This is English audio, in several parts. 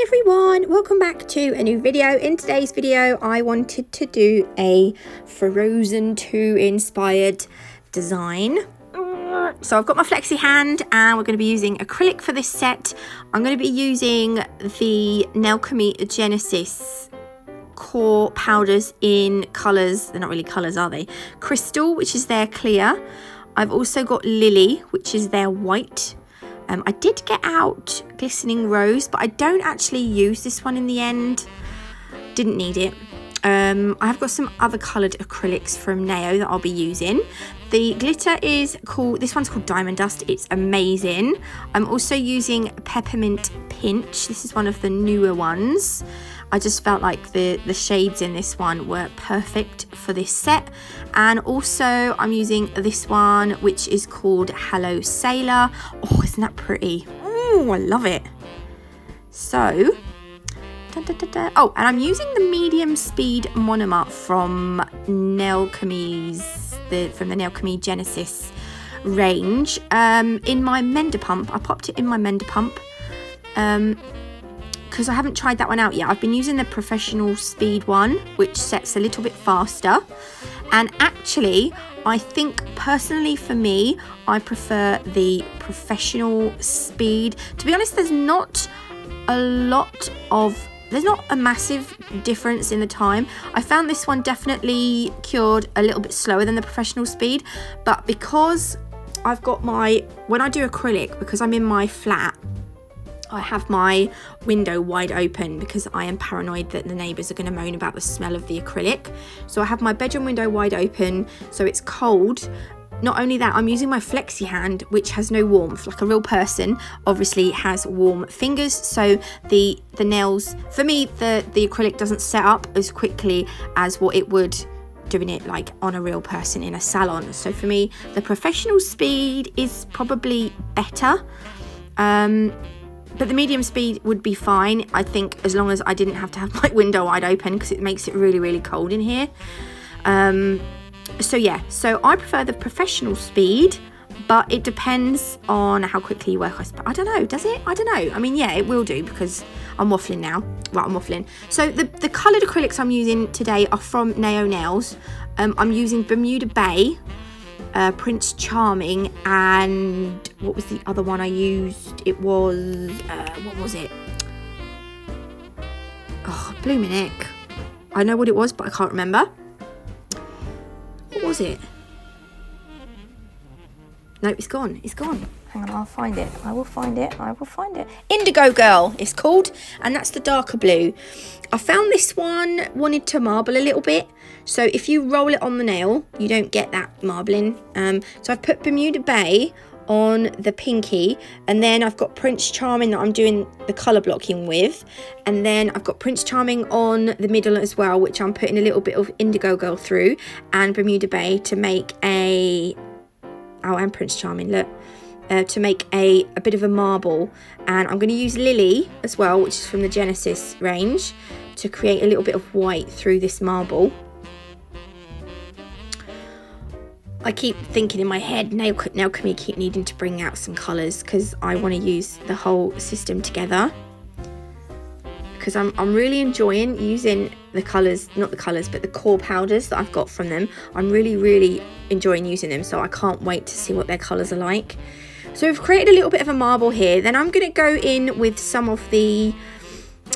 Hi everyone, welcome back to a new video. In today's video I wanted to do a Frozen 2 inspired design. So I've got my flexi hand and we're going to be using acrylic for this set. I'm going to be using the Natalie Genesis core powders in colours, they're not really colours are they, Crystal, which is their clear. I've also got Lily, which is their white. I did get out Glistening Rose, but I don't actually use this one in the end. Didn't need it. I have got some other coloured acrylics from Nao that I'll be using. The glitter is called, this one's called Diamond Dust. It's amazing. I'm also using Peppermint Pinch. This is one of the newer ones. I just felt like the shades in this one were perfect for this set. And also I'm using this one, which is called Hello Sailor. Oh, isn't that pretty? Oh, I love it. So, oh, and I'm using the medium speed monomer from from the Natalie Genesis range in my mender pump. I popped it in my mender pump because I haven't tried that one out yet. I've been using the professional speed one, which sets a little bit faster, and actually I think personally for me I prefer the professional speed. To be honest, there's not a massive difference in the time. I found this one definitely cured a little bit slower than the professional speed, but because I've got when I do acrylic, because I'm in my flat, I have my window wide open because I am paranoid that the neighbours are going to moan about the smell of the acrylic. So I have my bedroom window wide open, so it's cold. Not only that, I'm using my flexi hand, which has no warmth. Like a real person obviously has warm fingers, so the nails, for me, the acrylic doesn't set up as quickly as what it would doing it like on a real person in a salon. So for me, the professional speed is probably better, but the medium speed would be fine, I think, as long as I didn't have to have my window wide open, because it makes it really, really cold in here. So yeah, so I prefer the professional speed, but it depends on how quickly you work. I don't know, does it? I don't know. I mean, yeah, it will do, because I'm waffling now. Right, I'm waffling. So the coloured acrylics I'm using today are from Nao Nails. I'm using Bermuda Bay, Prince Charming, and what was the other one I used? It was, what was it? Oh, blooming heck. I know what it was, but I can't remember. What was it? No, it's gone. It's gone. Hang on, I'll find it. I will find it. I will find it. Indigo Girl, it's called, and that's the darker blue. I found this one wanted to marble a little bit, so if you roll it on the nail, you don't get that marbling. So I've put Bermuda Bay on the pinky, and then I've got Prince Charming that I'm doing the colour blocking with, and then I've got Prince Charming on the middle as well, which I'm putting a little bit of Indigo Girl through, and Bermuda Bay to make and Prince Charming, look, to make a bit of a marble. And I'm going to use Lily as well, which is from the Genesis range, to create a little bit of white through this marble. I keep thinking in my head, now can we keep needing to bring out some colours, because I want to use the whole system together, because I'm really enjoying using the colours, not the colours, but the core powders that I've got from them. I'm really enjoying using them, so I can't wait to see what their colours are like. So we've created a little bit of a marble here. Then I'm going to go in with some of the,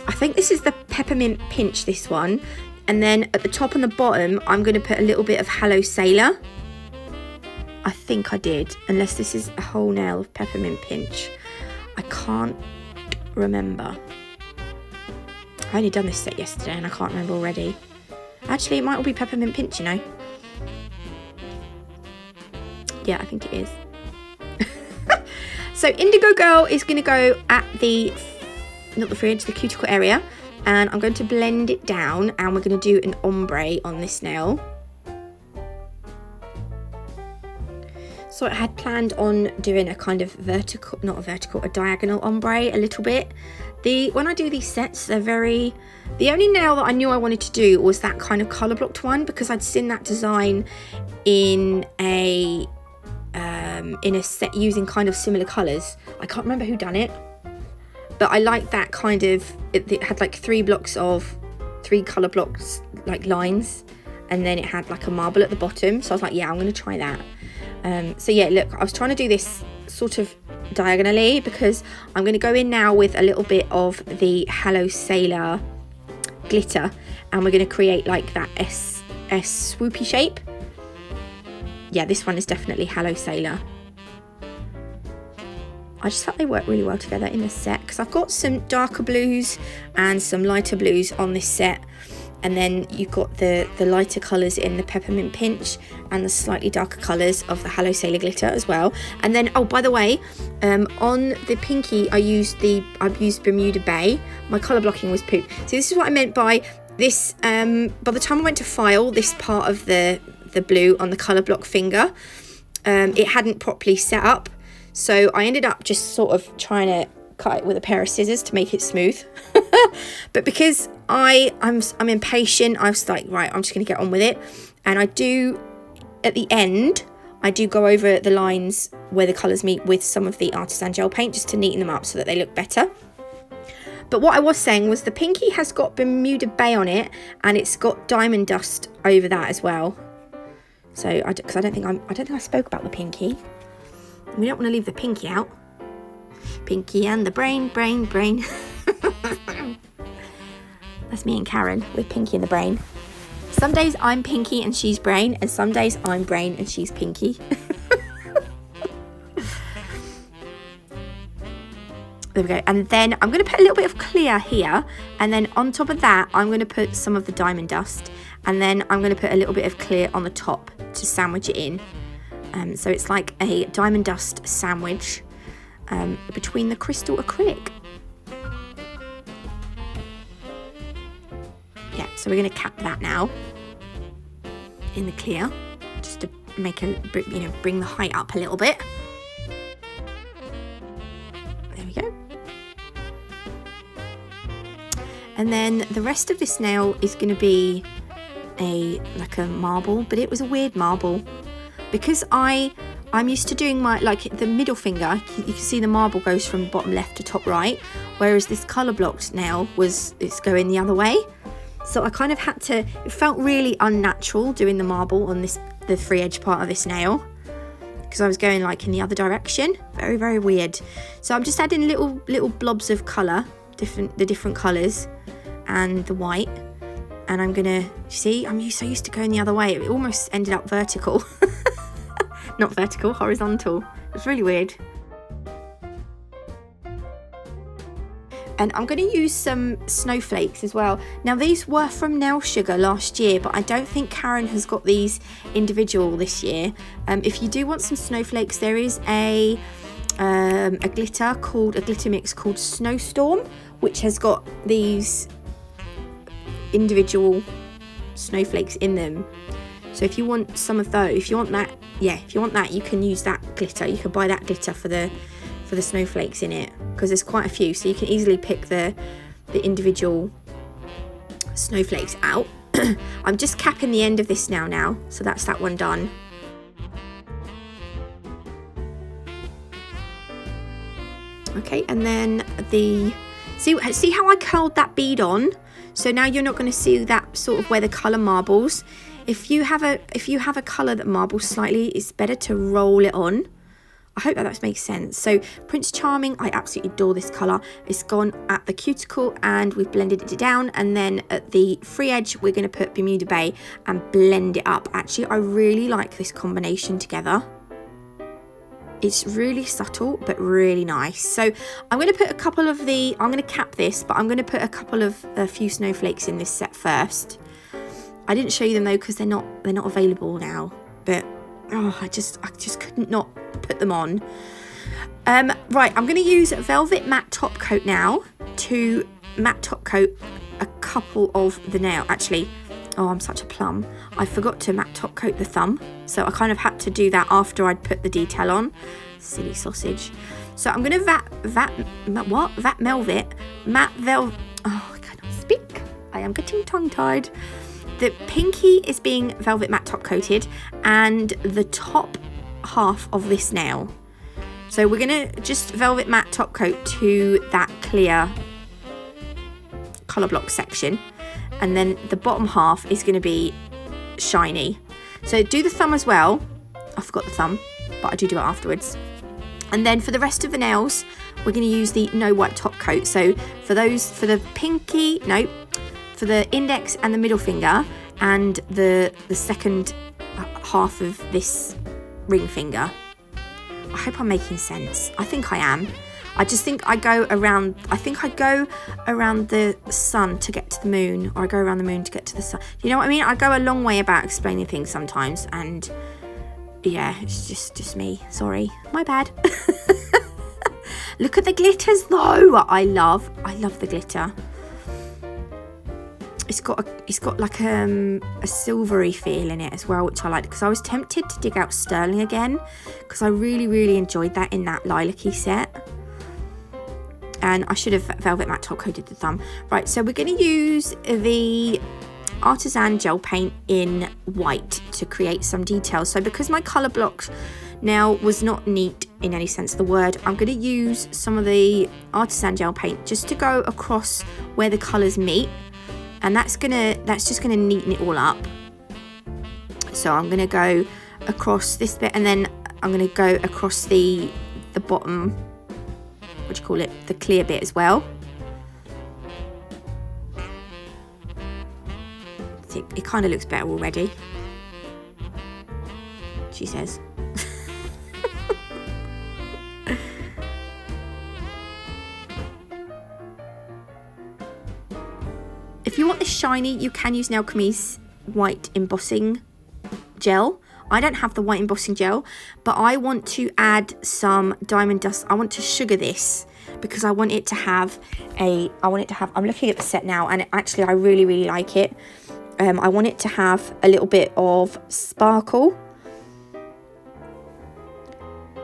I think this is the Peppermint Pinch, this one, and then at the top and the bottom I'm going to put a little bit of Hello Sailor. I think I did, unless this is a whole nail of Peppermint Pinch. I can't remember. I only done this set yesterday and I can't remember already. Actually, it might all be Peppermint Pinch, you know. Yeah, I think it is. So Indigo Girl is going to go at the, not the fringe, the cuticle area. And I'm going to blend it down, and we're going to do an ombre on this nail. So I had planned on doing a kind of vertical, not a vertical, a diagonal ombre a little bit. When I do these sets, they're very, the only nail that I knew I wanted to do was that kind of colour blocked one, because I'd seen that design in a set using kind of similar colours. I can't remember who done it, but I like that kind of, it had like 3 colour blocks, like lines, and then it had like a marble at the bottom. So I was like, yeah, I'm going to try that. So yeah, look, I was trying to do this sort of diagonally because I'm going to go in now with a little bit of the Hello Sailor glitter, and we're going to create like that S swoopy shape. Yeah, this one is definitely Hello Sailor. I just felt they work really well together in this set because I've got some darker blues and some lighter blues on this set, and then you've got the lighter colours in the Peppermint Pinch and the slightly darker colours of the Hello Sailor glitter as well. And then, oh, by the way, on the pinky I've used Bermuda Bay. My colour blocking was poop. So this is what I meant by this. By the time I went to file this part of the blue on the colour block finger, it hadn't properly set up. So I ended up just sort of trying to cut it with a pair of scissors to make it smooth. But because I'm impatient, I was like, right, I'm just going to get on with it. And I do, at the end, I do go over the lines where the colours meet with some of the artisan gel paint just to neaten them up so that they look better. But what I was saying was the pinky has got Bermuda Bay on it, and it's got diamond dust over that as well. So because I don't think I spoke about the pinky. We don't want to leave the pinky out. Pinky and the brain. That's me and Karen with Pinky and the Brain. Some days I'm Pinky and she's Brain, and some days I'm Brain and she's Pinky. There we go. And then I'm going to put a little bit of clear here, and then on top of that I'm going to put some of the diamond dust, and then I'm going to put a little bit of clear on the top to sandwich it in. So it's like a diamond dust sandwich between the crystal acrylic. Yeah, so we're going to cap that now in the clear, just to make bring the height up a little bit. There we go. And then the rest of this nail is going to be like a marble, but it was a weird marble. Because I'm used to doing my, like the middle finger, you can see the marble goes from bottom left to top right, whereas this colour blocked nail it's going the other way. So I kind of had to, it felt really unnatural doing the marble on the free edge part of this nail, because I was going like in the other direction. Very, very weird. So I'm just adding little blobs of colour, the different colours and the white. And I'm gonna, see, I'm so used to going the other way. It almost ended up vertical. Not vertical, horizontal. It's really weird. And I'm going to use some snowflakes as well. Now these were from Nail Sugar last year, but I don't think Karen has got these individual this year. If you do want some snowflakes, there is a glitter mix called Snowstorm, which has got these individual snowflakes in them. So if you want some of those, if you want that, you can use that glitter. You can buy that glitter for the snowflakes in it, because there's quite a few, so you can easily pick the individual snowflakes out. I'm just capping the end of this now, so that's that one done. Okay, and then see how I curled that bead on? So now you're not going to see that sort of where the colour marbles. If you have a colour that marbles slightly, it's better to roll it on. I hope that makes sense. So Prince Charming, I absolutely adore this colour. It's gone at the cuticle and we've blended it down, and then at the free edge we're going to put Bermuda Bay and blend it up. Actually, I really like this combination together. It's really subtle but really nice. So I'm going to put I'm going to cap this, but I'm going to put a few snowflakes in this set first. I didn't show you them though because they're not available now, but I just couldn't not put them on. Right, I'm going to use Velvet Matte Top Coat now to matte top coat a couple of the nail. Actually, I'm such a plum. I forgot to matte top coat the thumb, so I kind of had to do that after I'd put the detail on. Silly sausage. So I'm going to matte velvet. Oh, I cannot speak. I am getting tongue-tied. The pinky is being velvet matte top coated, and the top half of this nail. So we're going to just velvet matte top coat to that clear colour block section, and then the bottom half is going to be shiny. So do the thumb as well. I forgot the thumb, but I do it afterwards. And then for the rest of the nails, we're going to use the no white top coat. So for the pinky, no, for the index and the middle finger and the second half of this ring finger. I hope I'm making sense. I think I am. I just think I go around, the sun to get to the moon, or I go around the moon to get to the sun. You know what I mean? I go a long way about explaining things sometimes, and yeah, it's just me. Sorry, my bad. Look at the glitters though. I love the glitter. It's got like a silvery feel in it as well, which I like, because I was tempted to dig out sterling again, because I really enjoyed that in that lilac-y set. And I should have velvet matte top coated the thumb. Right, so we're going to use the artisan gel paint in white to create some details. So because my colour block now was not neat in any sense of the word, I'm going to use some of the artisan gel paint just to go across where the colours meet, and that's just gonna neaten it all up. So I'm going to go across this bit, and then I'm going to go across the bottom, what do you call it, the clear bit as well. It kind of looks better already, she says. If you want this shiny, you can use Nail Alchemy's white embossing gel. I don't have the white embossing gel, but I want to add some diamond dust. I want to sugar this because I want it to have I'm looking at the set now, and actually I really like it. I want it to have a little bit of sparkle.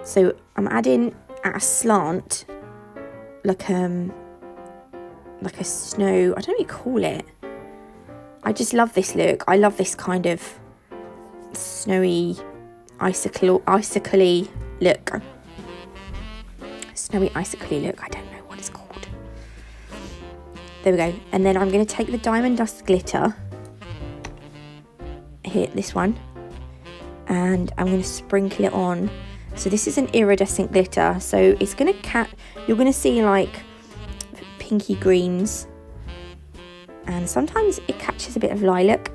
So I'm adding at a slant, like a snow, I don't know what you call it. I just love this look. I love this kind of snowy, icicle-y look. Snowy, icicle-y look. I don't know what it's called. There we go. And then I'm going to take the diamond dust glitter, here, this one, and I'm going to sprinkle it on. So this is an iridescent glitter. So it's going to you're going to see like pinky greens, and sometimes it catches a bit of lilac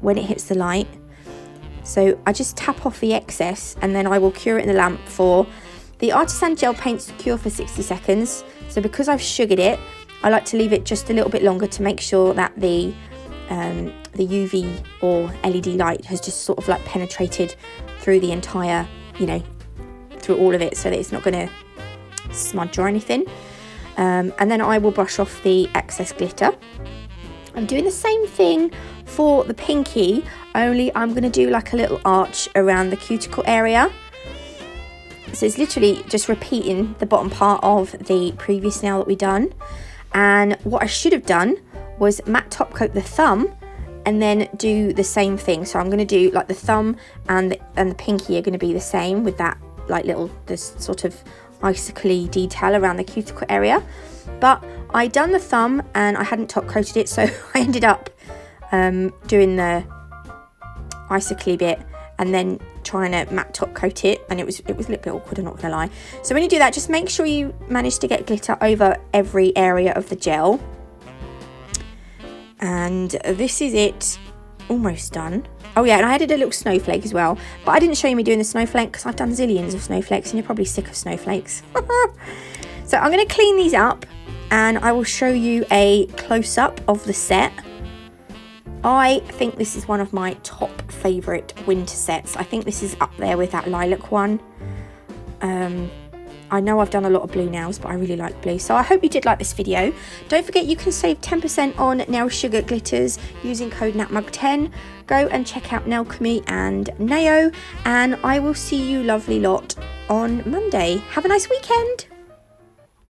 when it hits the light. So I just tap off the excess, and then I will cure it in the lamp for the artisan gel paints to cure for 60 seconds. So because I've sugared it, I like to leave it just a little bit longer to make sure that the UV or LED light has just sort of like penetrated through the entire, through all of it, so that it's not going to smudge or anything. And then I will brush off the excess glitter. I'm doing the same thing for the pinky, only I'm going to do like a little arch around the cuticle area. So it's literally just repeating the bottom part of the previous nail that we done. And what I should have done was matte top coat the thumb and then do the same thing. So I'm going to do like the thumb and the pinky are going to be the same with that like this sort of icicle-y detail around the cuticle area. But I done the thumb and I hadn't top coated it, so I ended up doing the icicle bit and then trying to matte top coat it, and it was a little bit awkward, I'm not gonna lie. So when you do that, just make sure you manage to get glitter over every area of the gel. And this is it, almost done. Oh yeah, and I added a little snowflake as well, but I didn't show you me doing the snowflake because I've done zillions of snowflakes and you're probably sick of snowflakes. So I'm going to clean these up and I will show you a close-up of the set. I think this is one of my top favourite winter sets. I think this is up there with that lilac one. I know I've done a lot of blue nails, but I really like blue. So I hope you did like this video. Don't forget you can save 10% on nail sugar glitters using code NATMUG10. Go and check out Nail Alchemy and Nao, and I will see you lovely lot on Monday. Have a nice weekend.